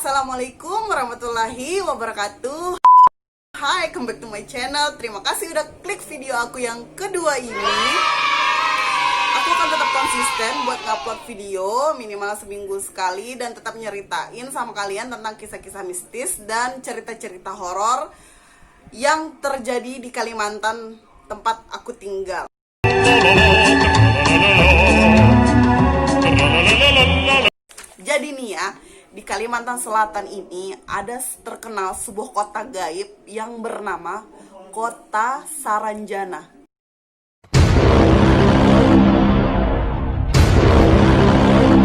Assalamualaikum warahmatullahi wabarakatuh. Hai, come back to my channel. Terima kasih udah klik video aku yang kedua ini. Aku akan tetap konsisten buat ngupload video minimal seminggu sekali dan tetap nyeritain sama kalian tentang kisah-kisah mistis dan cerita-cerita horor yang terjadi di Kalimantan tempat aku tinggal. Jadi nih ya, di Kalimantan Selatan ini ada terkenal sebuah kota gaib yang bernama Kota Saranjana.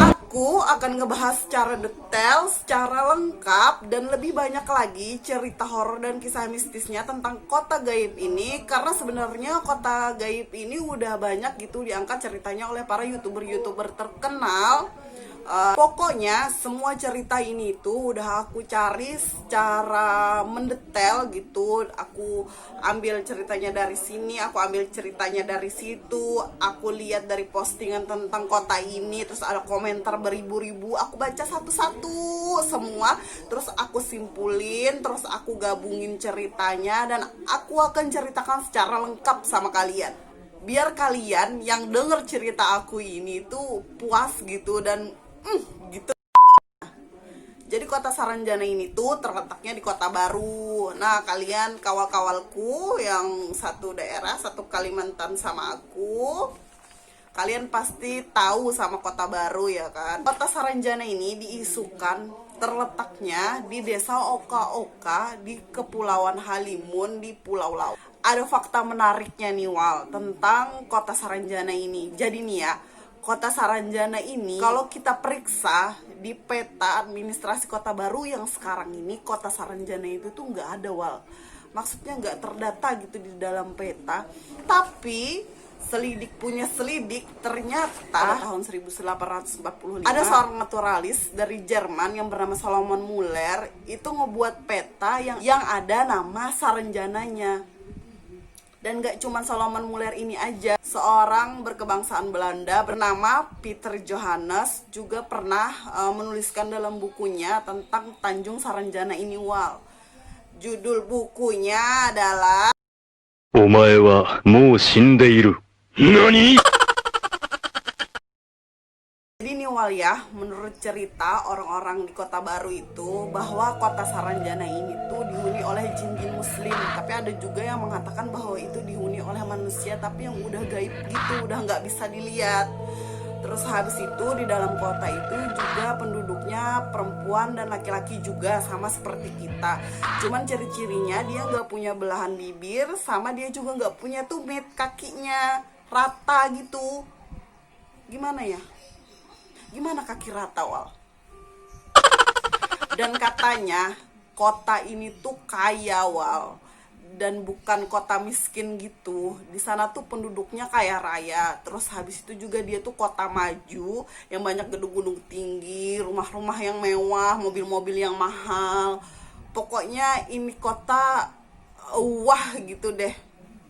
Aku akan ngebahas secara detail, secara lengkap, dan lebih banyak lagi cerita horor dan kisah mistisnya tentang kota gaib ini. Karena sebenarnya kota gaib ini udah banyak gitu diangkat ceritanya oleh para youtuber-youtuber terkenal. Pokoknya semua cerita ini tuh udah aku cari secara mendetail gitu. Aku ambil ceritanya dari sini, aku ambil ceritanya dari situ. Aku lihat dari postingan tentang kota ini, terus ada komentar beribu-ribu. Aku baca satu-satu semua, terus aku simpulin, terus aku gabungin ceritanya, dan aku akan ceritakan secara lengkap sama kalian. Biar kalian yang denger cerita aku ini tuh puas gitu dan gitu. Jadi kota Saranjana ini tuh terletaknya di Kota Baru. Nah, kalian kawal-kawalku yang satu daerah, satu Kalimantan sama aku, kalian pasti tahu sama Kota Baru ya kan. Kota Saranjana ini diisukan terletaknya di desa Oka-Oka di Kepulauan Halimun di Pulau Laut. Ada fakta menariknya nih Wal tentang Kota Saranjana ini. Jadi nih ya, Kota Saranjana ini kalau kita periksa di peta administrasi Kota Baru yang sekarang ini, Kota Saranjana itu tuh nggak ada Wal. Maksudnya nggak terdata gitu di dalam peta. Tapi selidik punya selidik, ternyata pada tahun 1845 ada seorang naturalis dari Jerman yang bernama Salomon Muller itu ngebuat peta yang ada nama Saranjananya. Dan gak cuma Salomon Muller ini aja, seorang berkebangsaan Belanda bernama Peter Johannes juga pernah menuliskan dalam bukunya tentang Tanjung Saranjana ini Wal. Judul bukunya adalah Omae wa mou shindeiru. Nani? Jadi nih Wal ya, menurut cerita orang-orang di Kota Baru itu bahwa Kota Saranjana ini tuh dihuni oleh jin-jin muslim. Tapi ada juga yang mengatakan bahwa itu dihuni oleh manusia tapi yang udah gaib gitu, udah nggak bisa dilihat. Terus habis itu di dalam kota itu juga penduduknya perempuan dan laki-laki juga sama seperti kita. Cuman ciri-cirinya dia nggak punya belahan bibir, sama dia juga nggak punya tumit, kakinya rata gitu. Gimana ya? Gimana kaki rata Wal? Dan katanya kota ini tuh kaya Wal, dan bukan kota miskin gitu. Di sana tuh penduduknya kaya raya. Terus habis itu juga dia tuh kota maju yang banyak gedung-gedung tinggi, rumah-rumah yang mewah, mobil-mobil yang mahal. Pokoknya ini kota wah gitu deh.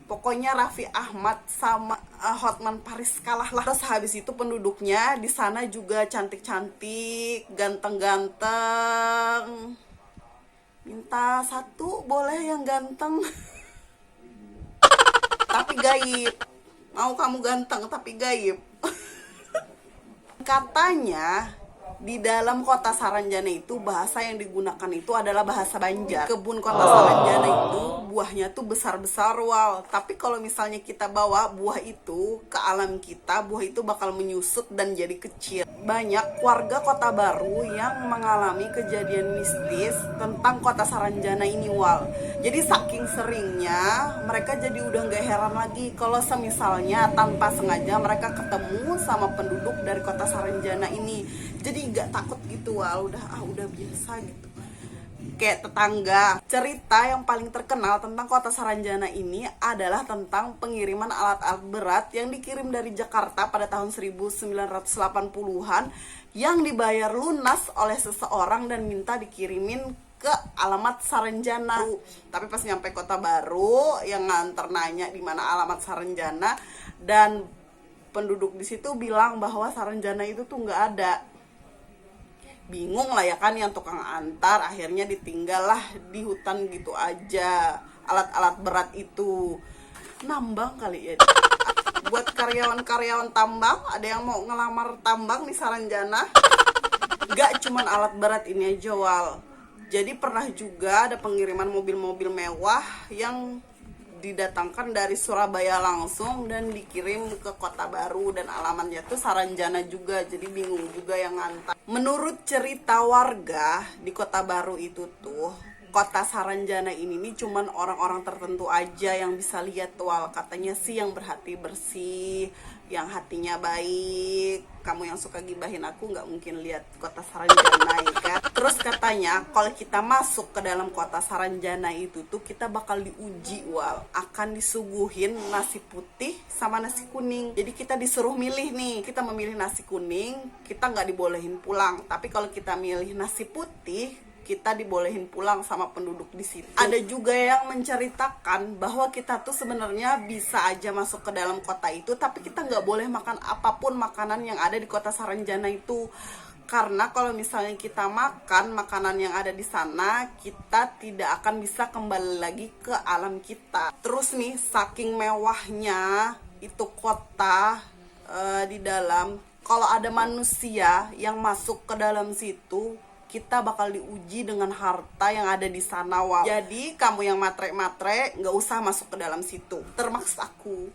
Pokoknya Raffi Ahmad sama Hotman Paris kalah lah. Terus habis itu penduduknya di sana juga cantik-cantik, ganteng-ganteng. Minta satu boleh yang ganteng. Tapi gaib. Mau kamu ganteng tapi gaib. Katanya di dalam Kota Saranjana itu bahasa yang digunakan itu adalah bahasa Banjar. Kebun Kota Saranjana itu buahnya tuh besar-besar Wal. Tapi kalau misalnya kita bawa buah itu ke alam kita, buah itu bakal menyusut dan jadi kecil. Banyak warga Kota Baru yang mengalami kejadian mistis tentang Kota Saranjana ini Wal. Jadi saking seringnya mereka jadi udah gak heran lagi kalau semisalnya tanpa sengaja mereka ketemu sama penduduk dari Kota Saranjana ini. Jadi gak takut gitu Wal, udah biasa gitu. Kayak tetangga. Cerita yang paling terkenal tentang Kota Saranjana ini adalah tentang pengiriman alat-alat berat yang dikirim dari Jakarta pada tahun 1980-an yang dibayar lunas oleh seseorang dan minta dikirimin ke alamat Saranjana. Tapi pas nyampe Kota Baru, yang nganter nanya di mana alamat Saranjana, dan penduduk di situ bilang bahwa Saranjana itu tuh nggak ada. bingung lah ya kan yang tukang antar, akhirnya ditinggal lah di hutan gitu aja. Alat-alat berat itu nambang kali ya. Buat karyawan-karyawan tambang, ada yang mau ngelamar tambang di Saranjana? Gak cuman alat berat ini aja, Wal. Jadi pernah juga ada pengiriman mobil-mobil mewah yang didatangkan dari Surabaya langsung dan dikirim ke Kota Baru, dan alamatnya tuh Saranjana juga, jadi bingung juga yang ngantar. Menurut cerita warga di Kota Baru itu tuh, Kota Saranjana ini nih cuman orang-orang tertentu aja yang bisa lihat, Wal. Katanya sih yang berhati bersih, yang hatinya baik. Kamu yang suka gibahin aku nggak mungkin lihat Kota Saranjana ya kan. Terus katanya kalau kita masuk ke dalam Kota Saranjana itu tuh kita bakal diuji, Wal. Akan disuguhin nasi putih sama nasi kuning. Jadi kita disuruh milih nih. Kita memilih nasi kuning, kita nggak dibolehin pulang. Tapi kalau kita milih nasi putih, kita dibolehin pulang sama penduduk di situ. Ada juga yang menceritakan bahwa kita tuh sebenarnya bisa aja masuk ke dalam kota itu, tapi kita nggak boleh makan apapun makanan yang ada di Kota Saranjana itu. Karena kalau misalnya kita makan makanan yang ada di sana, kita tidak akan bisa kembali lagi ke alam kita. Terus nih, saking mewahnya itu kota di dalam, kalau ada manusia yang masuk ke dalam situ, kita bakal diuji dengan harta yang ada di sana, Wal. Jadi kamu yang matre-matre nggak usah masuk ke dalam situ, termasuk aku.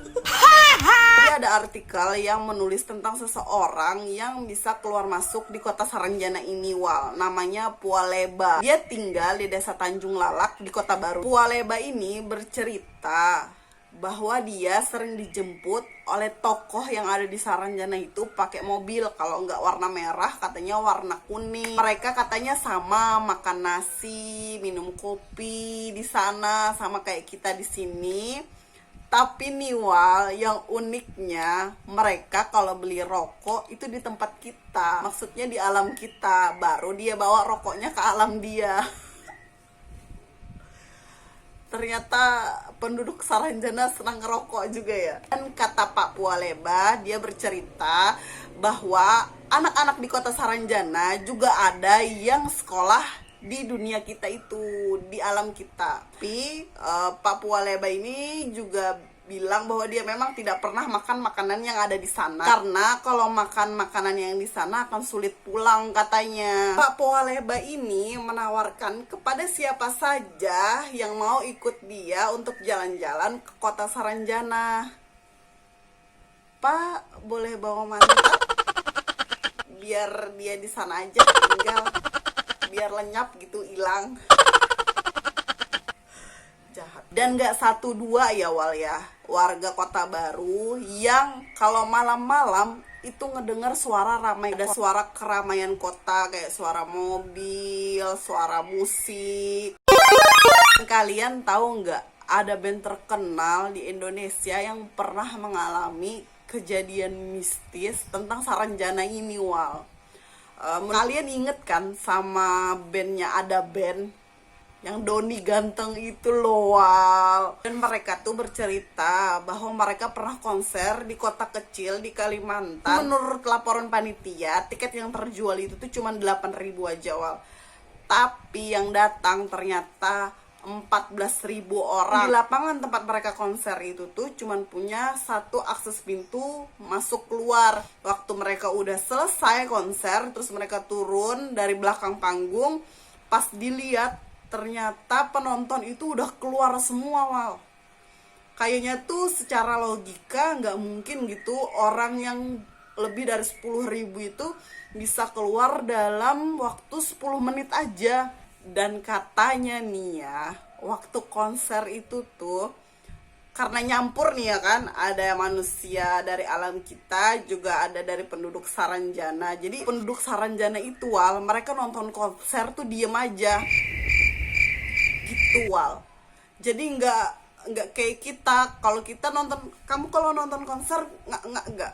Jadi ada artikel yang menulis tentang seseorang yang bisa keluar masuk di Kota Saranjana ini, Wal. Namanya Pualeba. Dia tinggal di Desa Tanjung Lalak di Kota Baru. Pualeba ini bercerita bahwa dia sering dijemput oleh tokoh yang ada di Saranjana itu pakai mobil. Kalau nggak warna merah, katanya warna kuning. Mereka katanya sama makan nasi, minum kopi di sana, sama kayak kita di sini. Tapi nih, Wal, yang uniknya mereka kalau beli rokok itu di tempat kita. Maksudnya di alam kita. Baru dia bawa rokoknya ke alam dia. Ternyata penduduk Saranjana senang ngerokok juga ya. Dan kata Pak Pualeba, dia bercerita bahwa anak-anak di Kota Saranjana juga ada yang sekolah di dunia kita itu, di alam kita. Tapi Pak Pualeba ini juga bilang bahwa dia memang tidak pernah makan makanan yang ada di sana, karena kalau makan makanan yang di sana akan sulit pulang katanya. Pak Pualeba ini menawarkan kepada siapa saja yang mau ikut dia untuk jalan-jalan ke Kota Saranjana. Pak, boleh bawa mantap? Biar dia di sana aja tinggal, biar lenyap gitu, hilang. Jahat. Dan gak satu dua ya, Wal ya, warga Kota Baru yang kalau malam-malam itu ngedengar suara ramai. Ada suara keramaian kota, kayak suara mobil, suara musik. Kalian tahu nggak, ada band terkenal di Indonesia yang pernah mengalami kejadian mistis tentang Saranjana ini, Wal. Kalian inget kan sama bandnya Ada Band yang Doni ganteng itu loh, Wal. Dan mereka tuh bercerita bahwa mereka pernah konser di kota kecil di Kalimantan. Menurut laporan panitia, tiket yang terjual itu tuh cuma 8.000 aja, Wal. Tapi yang datang ternyata 14.000 orang. Di lapangan tempat mereka konser itu tuh cuma punya satu akses pintu masuk keluar. Waktu mereka udah selesai konser, terus mereka turun dari belakang panggung, pas dilihat ternyata penonton itu udah keluar semua, Wal. Kayaknya tuh secara logika nggak mungkin gitu orang yang lebih dari 10.000 itu bisa keluar dalam waktu 10 menit aja. Dan katanya nih ya, waktu konser itu tuh karena nyampur nih ya kan, ada manusia dari alam kita, juga ada dari penduduk Saranjana. Jadi penduduk Saranjana itu, Wal, mereka nonton konser tuh diem aja gitu, Wal. Jadi nggak kayak kita. Kalau kita nonton, kamu kalau nonton konser nggak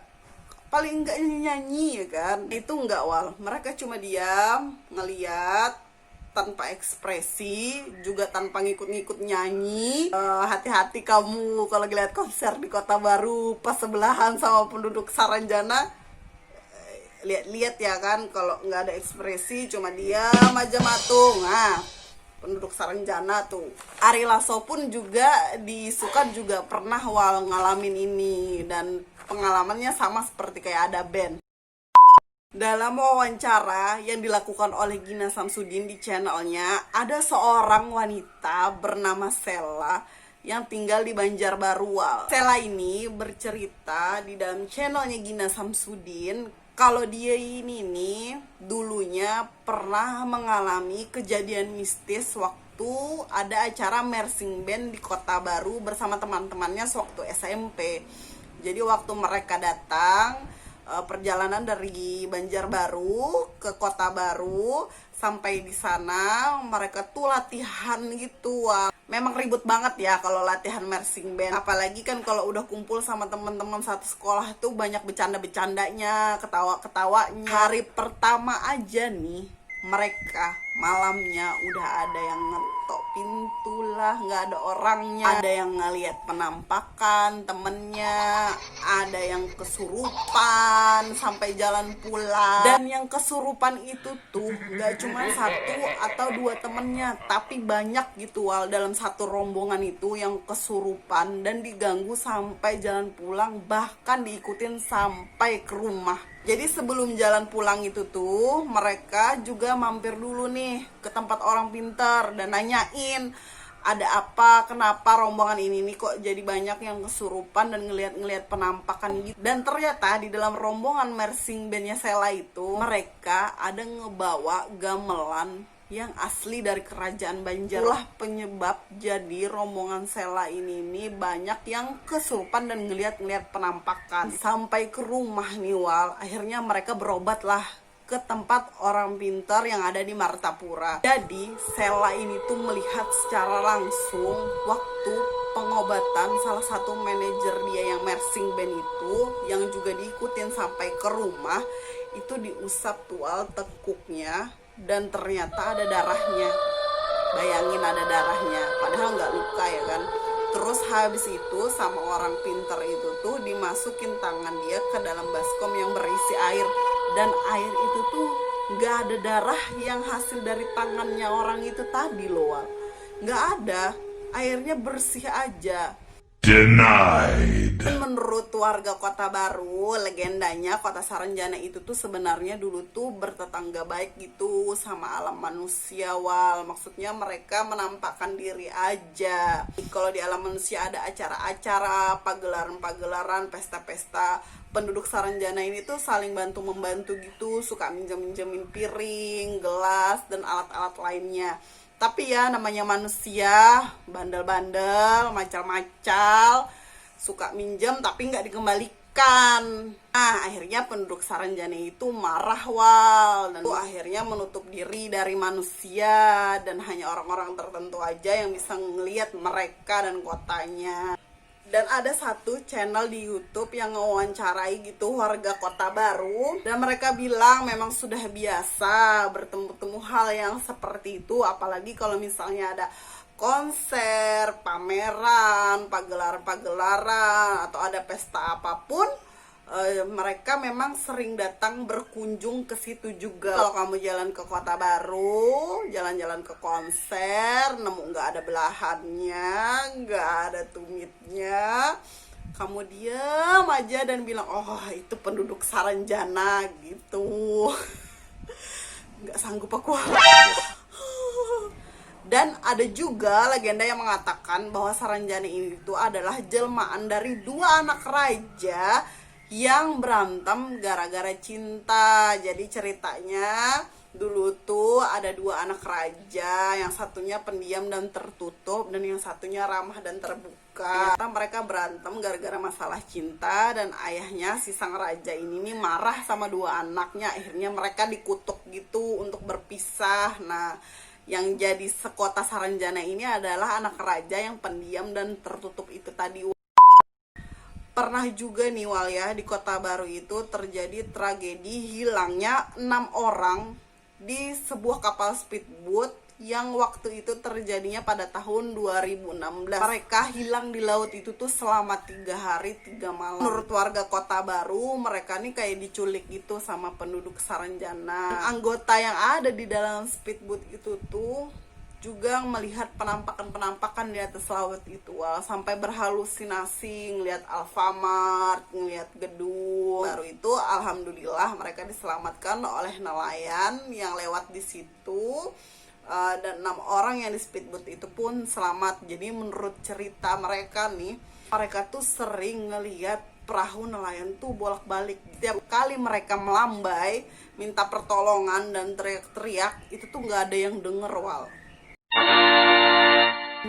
paling nggak nyanyi ya kan, itu nggak, Wal. Mereka cuma diam ngeliat tanpa ekspresi, juga tanpa ngikut-ngikut nyanyi. Hati-hati kamu kalau lihat konser di Kota Baru pas sebelahan sama penduduk Saranjana. lihat-lihat ya kan, kalau nggak ada ekspresi cuma diam aja matung. Nah, penduduk Saranjana tuh. Ari Lasso pun juga di Sukan juga pernah ngalamin ini, dan pengalamannya sama seperti kayak ada band. Dalam wawancara yang dilakukan oleh Gina Samsudin di channelnya, ada seorang wanita bernama Sela yang tinggal di Banjarbaru. Sela ini bercerita di dalam channelnya Gina Samsudin kalau dia ini nih dulunya pernah mengalami kejadian mistis waktu ada acara marching band di Kota Baru bersama teman-temannya sewaktu SMP. Jadi waktu mereka datang, perjalanan dari Banjarbaru ke Kota Baru, sampai di sana mereka tuh latihan gitu. Wah, memang ribut banget ya kalau latihan marching band, apalagi kan kalau udah kumpul sama teman-teman satu sekolah tuh banyak bercanda-bercandanya, ketawa-ketawanya. Hari pertama aja nih mereka malamnya udah ada yang ngetok pintu lah, nggak ada orangnya, ada yang ngeliat penampakan temennya, ada yang kesurupan sampai jalan pulang. Dan yang kesurupan itu tuh nggak cuma satu atau dua temennya, tapi banyak gitu dalam satu rombongan itu yang kesurupan dan diganggu sampai jalan pulang, bahkan diikutin sampai ke rumah. Jadi sebelum jalan pulang itu tuh mereka juga mampir dulu nih ke tempat orang pintar dan nanyain ada apa, kenapa rombongan ini nih kok jadi banyak yang kesurupan dan ngeliat penampakan gitu. Dan ternyata di dalam rombongan marching bandnya Sela itu mereka ada ngebawa gamelan yang asli dari kerajaan Banjar. Itulah penyebab jadi rombongan Sela ini nih banyak yang kesurupan dan ngeliat penampakan. Sampai ke rumah nih akhirnya mereka berobat lah ke tempat orang pintar yang ada di Martapura. Jadi Sela ini tuh melihat secara langsung waktu pengobatan salah satu manajer dia yang marching band itu, yang juga diikutin sampai ke rumah, itu diusap tekuknya dan ternyata ada darahnya. Bayangin ada darahnya, padahal nggak luka ya kan. Terus habis itu sama orang pintar itu tuh dimasukin tangan dia ke dalam baskom yang berisi air, dan air itu tuh nggak ada darah yang hasil dari tangannya orang itu tadi loh. Nggak ada, airnya bersih aja. Denied. Menurut warga Kota Baru, legendanya Kota Saranjana itu tuh sebenarnya dulu tuh bertetangga baik gitu sama alam manusia. Maksudnya mereka menampakkan diri aja. Kalau di alam manusia ada acara-acara, pagelaran-pagelaran, pesta-pesta, penduduk Saranjana ini tuh saling bantu-membantu gitu, suka minjem-minjemin piring, gelas, dan alat-alat lainnya. Tapi ya namanya manusia, bandel-bandel, macal-macal, suka minjem tapi nggak dikembalikan. Nah akhirnya penduduk Saranjana itu marah dan akhirnya menutup diri dari manusia, dan hanya orang-orang tertentu aja yang bisa ngelihat mereka dan kotanya. Dan ada satu channel di YouTube yang ngewawancarai gitu warga Kota Baru, dan mereka bilang memang sudah biasa bertemu hal yang seperti itu, apalagi kalau misalnya ada konser, pameran, pagelaran, atau ada pesta apapun. Mereka memang sering datang berkunjung ke situ juga. Kalau kamu jalan ke Kota Baru, jalan-jalan ke konser, nemu nggak ada belahannya, nggak ada tumitnya, kamu diam aja dan bilang, oh itu penduduk Saranjana gitu. Nggak sanggup aku. Dan ada juga legenda yang mengatakan bahwa Saranjana itu adalah jelmaan dari dua anak raja yang berantem gara-gara cinta. Jadi ceritanya dulu tuh ada dua anak raja, yang satunya pendiam dan tertutup, dan yang satunya ramah dan terbuka. Ternyata mereka berantem gara-gara masalah cinta, dan ayahnya si sang raja ini nih marah sama dua anaknya. Akhirnya mereka dikutuk gitu untuk berpisah. Nah yang jadi sekota Saranjana ini adalah anak raja yang pendiam dan tertutup itu tadi. Pernah juga nih di Kota Baru itu terjadi tragedi hilangnya 6 orang di sebuah kapal speedboat yang waktu itu terjadinya pada tahun 2016. Mereka hilang di laut itu tuh selama 3 hari 3 malam. Menurut warga Kota Baru, mereka nih kayak diculik gitu sama penduduk Saranjana. Anggota yang ada di dalam speedboat itu tuh juga melihat penampakan-penampakan di atas laut itu, sampai berhalusinasi ngelihat Alfamart, ngelihat gedung. Baru itu alhamdulillah mereka diselamatkan oleh nelayan yang lewat di situ. Dan 6 orang yang di speedboat itu pun selamat. Jadi menurut cerita mereka nih, mereka tuh sering ngelihat perahu nelayan tuh bolak-balik. Tiap kali mereka melambai minta pertolongan dan teriak-teriak, itu tuh nggak ada yang denger, Wal.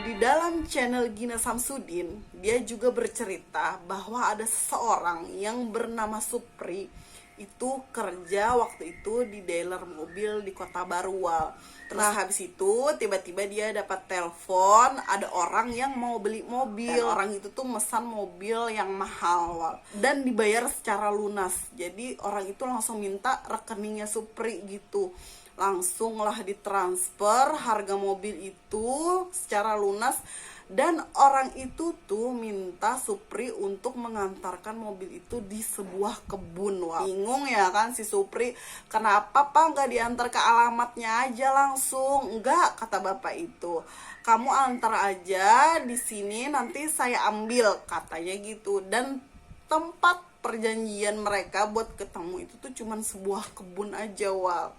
Di dalam channel Gina Samsudin, dia juga bercerita bahwa ada seseorang yang bernama Supri itu kerja waktu itu di dealer mobil di Kota Baru, Wal. Terus habis itu tiba-tiba dia dapat telepon ada orang yang mau beli mobil. Dan orang itu tuh mesan mobil yang mahal, Wal, dan dibayar secara lunas. Jadi orang itu langsung minta rekeningnya Supri gitu. Langsung lah ditransfer harga mobil itu secara lunas. Dan orang itu tuh minta Supri untuk mengantarkan mobil itu di sebuah kebun. Wah, bingung ya kan si Supri, kenapa Pak nggak diantar ke alamatnya aja langsung? Enggak, kata bapak itu, kamu antar aja di sini nanti saya ambil, katanya gitu. Dan tempat perjanjian mereka buat ketemu itu tuh cuman sebuah kebun aja, Wal.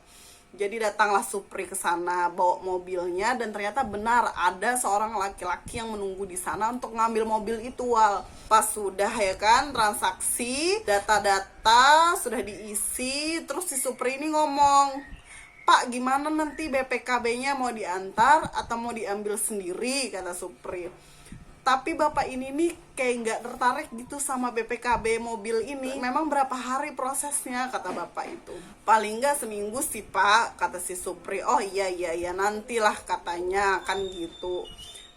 Jadi datanglah Supri ke sana bawa mobilnya, dan ternyata benar ada seorang laki-laki yang menunggu di sana untuk ngambil mobil itu, Wal. Pas sudah ya kan transaksi, data-data sudah diisi, terus si Supri ini ngomong, Pak, gimana nanti BPKB-nya mau diantar atau mau diambil sendiri, kata Supri. Tapi bapak ini nih kayak nggak tertarik gitu sama BPKB mobil ini. Memang berapa hari prosesnya, kata bapak itu. Paling nggak seminggu sih Pak, kata si Supri. Oh iya nantilah katanya, kan gitu.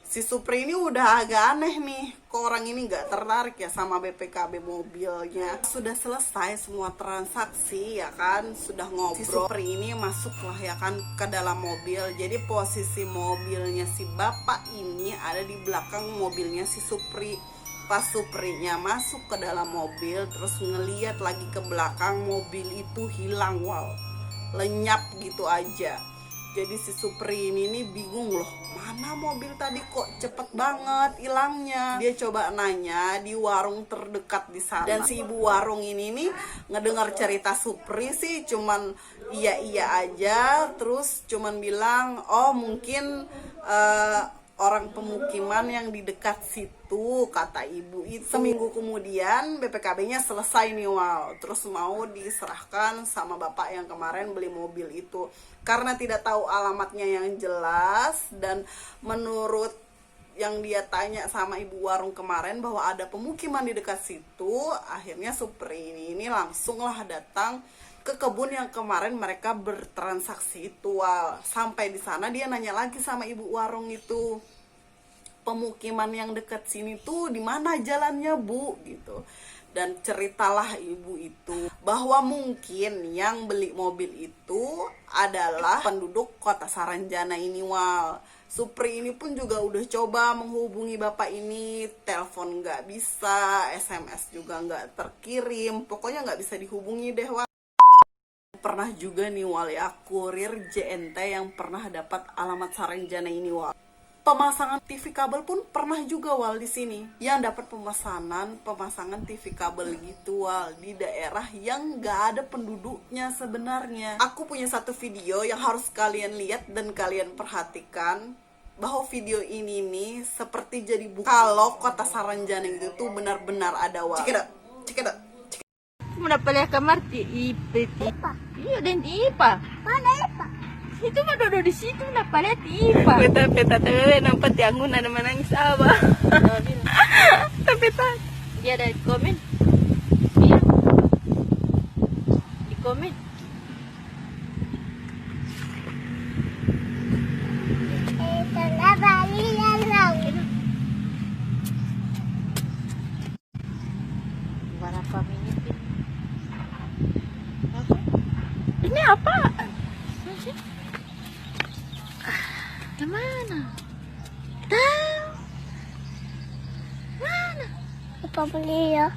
Si Supri ini udah agak aneh nih, kok orang ini nggak tertarik ya sama BPKB mobilnya. Sudah selesai semua transaksi ya kan, sudah ngobrol. Si Supri ini masuklah ya kan ke dalam mobil. Jadi posisi mobilnya si bapak ini ada di belakang mobilnya si Supri. Pas Suprinya masuk ke dalam mobil, terus ngeliat lagi ke belakang, mobil itu hilang, Wal. Lenyap gitu aja. Jadi si Supri ini nih bingung loh, mana mobil tadi kok cepet banget hilangnya. Dia coba nanya di warung terdekat di sana. Dan si ibu warung ini nih ngedengar cerita Supri sih cuman iya aja. Terus cuman bilang, oh mungkin orang pemukiman yang di dekat situ, kata ibu itu. Seminggu kemudian BPKB-nya selesai nih, Wal. Terus mau diserahkan sama bapak yang kemarin beli mobil itu. Karena tidak tahu alamatnya yang jelas, dan menurut yang dia tanya sama ibu warung kemarin bahwa ada pemukiman di dekat situ, akhirnya Supri ini langsunglah datang ke kebun yang kemarin mereka bertransaksi itu, Wal. Sampai di sana dia nanya lagi sama ibu warung itu, pemukiman yang dekat sini tuh di mana jalannya, Bu, gitu. Dan ceritalah ibu itu bahwa mungkin yang beli mobil itu adalah penduduk Kota Saranjana ini, Wal. Supri ini pun juga udah coba menghubungi bapak ini, telepon nggak bisa, SMS juga nggak terkirim, pokoknya nggak bisa dihubungi deh, Wal. Pernah juga nih, Wal, ya, kurir JNT yang pernah dapat alamat Saranjana ini, Wal. Pemasangan TV kabel pun pernah juga, Wal, di sini. Yang dapat pemasangan TV kabel gitu, Wal, di daerah yang nggak ada penduduknya sebenarnya. Aku punya satu video yang harus kalian lihat dan kalian perhatikan, bahwa video ini nih seperti jadi bukti kalau Kota Saranjana itu tuh benar-benar ada, Wal. Cek it out. Muna pala kamar ti Ipa. Iya, dan ti Ipa. Mana Ipa? Itu mah dodo di situ na pala ti Ipa. Peta tawe nampak tiangku na naman ang sawa. Peta. Iya, ada di komen. Iya. Di komen. Berapa menit ini? Ini apa? Kemana? Tahu? Mana? Apa beli ya?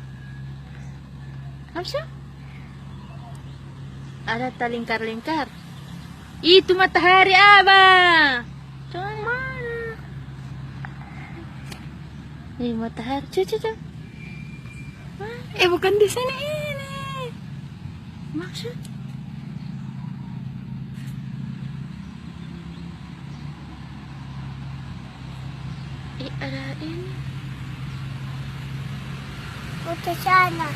Apa? Ada lingkar-lingkar. Itu matahari abang. Coba mana? Ini matahari. Cucu. Bukan di sini ini. Maksud? Ada ini. Foto sana.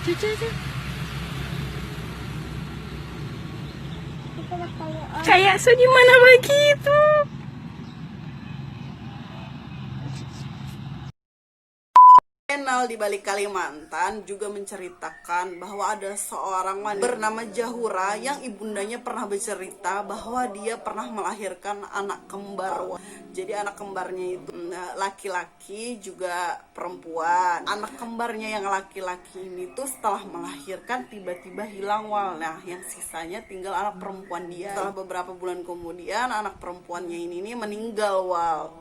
Cucu. Kayak di mana begitu? Channel di balik Kalimantan juga menceritakan bahwa ada seorang wanita bernama Jahura yang ibundanya pernah bercerita bahwa dia pernah melahirkan anak kembar. Jadi anak kembarnya itu laki-laki juga perempuan. Anak kembarnya yang laki-laki ini tuh setelah melahirkan tiba-tiba hilang wal. Nah, yang sisanya tinggal anak perempuan dia. Setelah beberapa bulan kemudian anak perempuannya ini meninggal wal.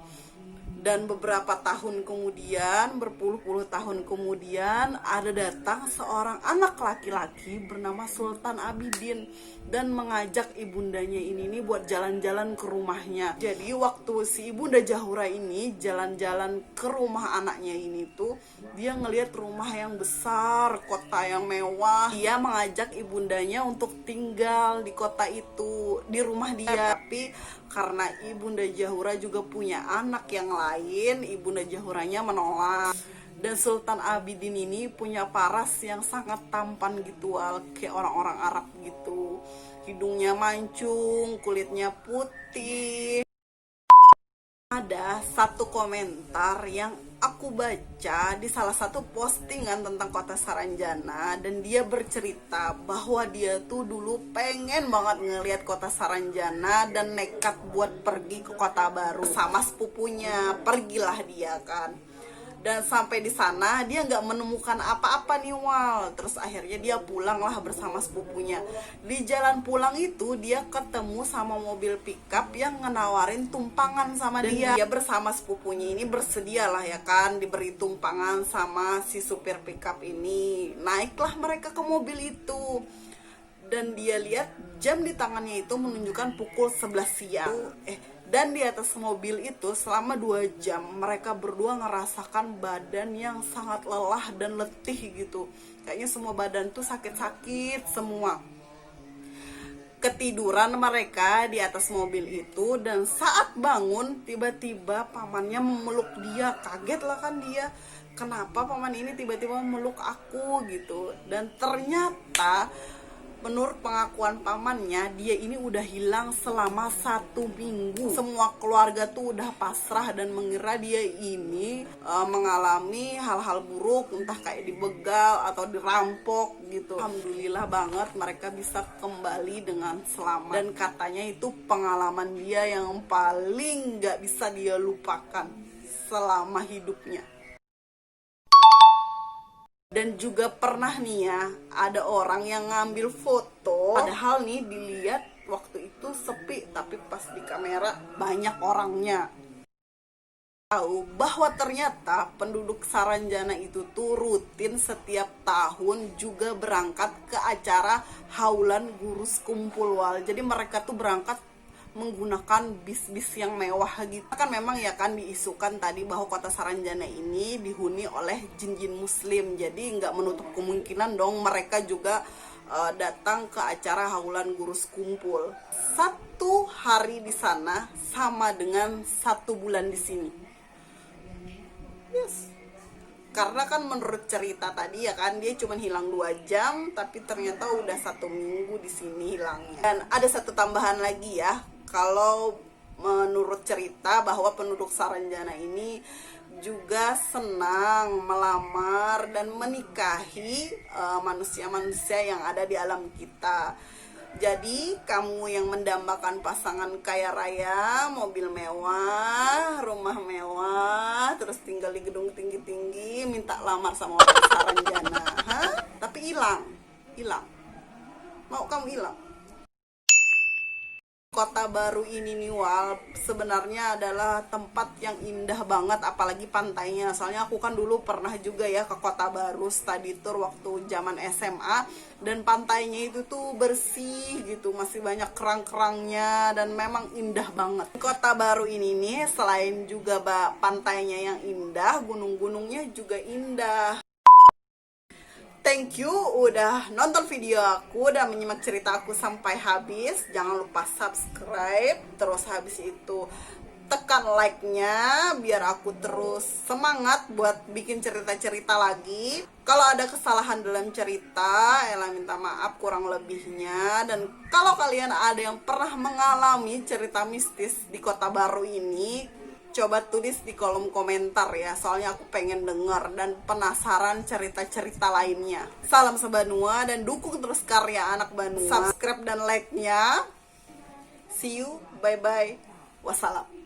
Dan beberapa tahun kemudian, berpuluh-puluh tahun kemudian, ada datang seorang anak laki-laki bernama Sultan Abidin dan mengajak ibundanya ini buat jalan-jalan ke rumahnya. Jadi waktu si ibunda Jahura ini jalan-jalan ke rumah anaknya ini tuh, dia ngelihat rumah yang besar, kota yang mewah. Dia mengajak ibundanya untuk tinggal di kota itu, di rumah dia. Tapi karena ibunda Jahura juga punya anak yang lain, ibunda Jahuranya menolak. Dan Sultan Abidin ini punya paras yang sangat tampan gitu, kayak orang-orang Arab gitu. Hidungnya mancung, kulitnya putih. Ada satu komentar yang aku baca di salah satu postingan tentang kota Saranjana, dan dia bercerita bahwa dia tuh dulu pengen banget ngelihat kota Saranjana dan nekat buat pergi ke kota baru sama sepupunya. Pergilah dia kan. Dan sampai di sana dia nggak menemukan apa-apa nih wal. Terus akhirnya dia pulang lah bersama sepupunya. Di jalan pulang itu dia ketemu sama mobil pickup yang ngenawarin tumpangan sama dia. Dia bersama sepupunya ini bersedia lah ya kan diberi tumpangan sama si supir pickup ini. Naiklah mereka ke mobil itu. Dan dia lihat jam di tangannya itu menunjukkan pukul 11 siang. Dan di atas mobil itu selama 2 jam mereka berdua ngerasakan badan yang sangat lelah dan letih gitu. Kayaknya semua badan tuh sakit-sakit semua. Ketiduran mereka di atas mobil itu, dan saat bangun tiba-tiba pamannya memeluk dia. Kaget lah kan dia, kenapa paman ini tiba-tiba memeluk aku gitu. Dan ternyata menurut pengakuan pamannya, dia ini udah hilang selama 1 minggu. Semua keluarga tuh udah pasrah dan mengira dia ini mengalami hal-hal buruk, entah kayak dibegal atau dirampok gitu. Alhamdulillah banget mereka bisa kembali dengan selamat. Dan katanya itu pengalaman dia yang paling gak bisa dia lupakan selama hidupnya. Dan juga pernah nih ya, ada orang yang ngambil foto, padahal nih dilihat waktu itu sepi, tapi pas di kamera banyak orangnya. Tahu bahwa ternyata penduduk Saranjana itu tuh rutin setiap tahun juga berangkat ke acara Haulan Gurus Kumpul wal. Jadi mereka tuh berangkat menggunakan bis-bis yang mewah gitu. Kan memang ya kan diisukan tadi bahwa kota Saranjana ini dihuni oleh jin-jin muslim. Jadi nggak menutup kemungkinan dong mereka juga datang ke acara Haulan Gurus Kumpul. 1 hari di sana sama dengan 1 bulan di sini. Yes. Karena kan menurut cerita tadi ya kan dia cuma hilang 2 jam, tapi ternyata udah 1 minggu di sini hilangnya. Dan ada satu tambahan lagi ya, kalau menurut cerita bahwa penduduk Saranjana ini juga senang melamar dan menikahi manusia-manusia yang ada di alam kita. Jadi kamu yang mendambakan pasangan kaya raya, mobil mewah, rumah mewah, terus tinggal di gedung tinggi-tinggi, minta lamar sama orang Saranjana, tapi hilang. Mau kamu hilang? Kota Baru ini nih Wal, sebenarnya adalah tempat yang indah banget, apalagi pantainya. Soalnya aku kan dulu pernah juga ya ke Kota Baru study tour waktu zaman SMA, dan pantainya itu tuh bersih gitu, masih banyak kerang-kerangnya dan memang indah banget. Kota Baru ini nih selain juga pantainya yang indah, gunung-gunungnya juga indah. Thank you udah nonton video aku dan menyimak cerita aku sampai habis. Jangan lupa subscribe, terus habis itu tekan like-nya biar aku terus semangat buat bikin cerita-cerita lagi. Kalau ada kesalahan dalam cerita, Ella minta maaf kurang lebihnya. Dan kalau kalian ada yang pernah mengalami cerita mistis di Kota Baru ini, coba tulis di kolom komentar ya, soalnya aku pengen denger dan penasaran cerita-cerita lainnya. Salam sebanua dan dukung terus karya anak Banua. Subscribe dan like-nya. See you, bye-bye. Wassalam.